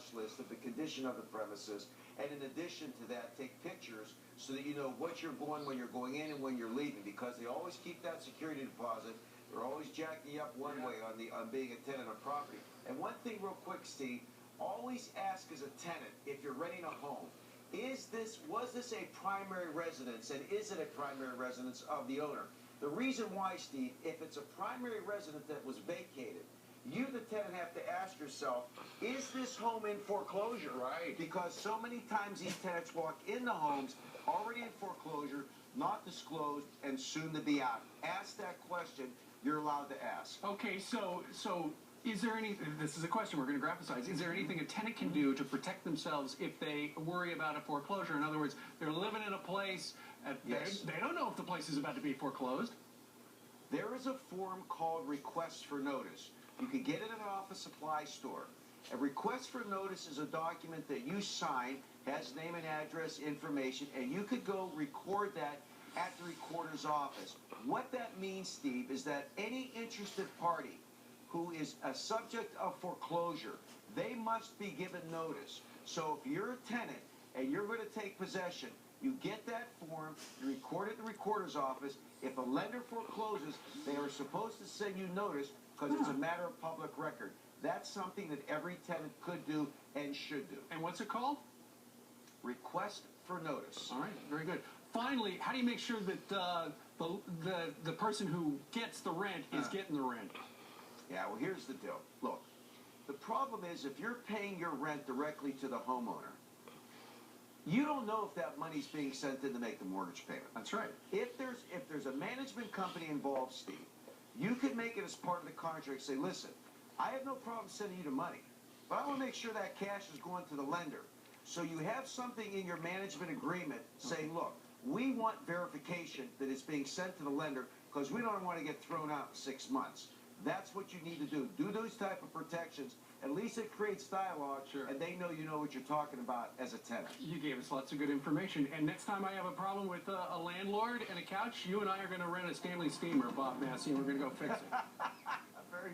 watch list of the condition of the premises, and in addition to that, take pictures so that you know what you're going when you're going in and when you're leaving, because they always keep that security deposit. They're always jacking you up one way on being a tenant on property. And one thing real quick, Steve, always ask as a tenant if you're renting a home, was this a primary residence, and is it a primary residence of the owner? The reason why, Steve, if it's a primary residence that was vacated, you, the tenant, have to ask yourself, is this home in foreclosure? Right. Because so many times these tenants walk in the homes already in foreclosure, not disclosed, and soon to be out. Ask that question. You're allowed to ask. Okay, so is there any, this is a question we're going to graphize, is there anything a tenant can do to protect themselves if they worry about a foreclosure? In other words, they're living in a place, Yes. they don't know if the place is about to be foreclosed. There is a form called Request for Notice. You can get it at an office supply store. A request for notice is a document that you sign, has name and address information, and you could go record that at the recorder's office. What that means, Steve, is that any interested party who is a subject of foreclosure, they must be given notice. So if you're a tenant and you're going to take possession, you get that form, you record it at the recorder's office. If a lender forecloses, they are supposed to send you notice because it's a matter of public record. That's something that every tenant could do and should do. And what's it called? Request for notice. All right, very good. Finally, how do you make sure that the person who gets the rent is getting the rent? Yeah, well, here's the deal. Look, the problem is if you're paying your rent directly to the homeowner, you don't know if that money's being sent in to make the mortgage payment. That's right. If there's a management company involved, Steve, you could make it as part of the contract. Say, listen, I have no problem sending you the money, but I want to make sure that cash is going to the lender. So you have something in your management agreement saying, look, we want verification that it's being sent to the lender because we don't want to get thrown out in 6 months. That's what you need to do. Do those type of protections. At least it creates dialogue, Sure. and they know you know what you're talking about as a tenant. You gave us lots of good information. And next time I have a problem with a landlord and a couch, you and I are going to rent a Stanley steamer, Bob Massey, and we're going to go fix it. Very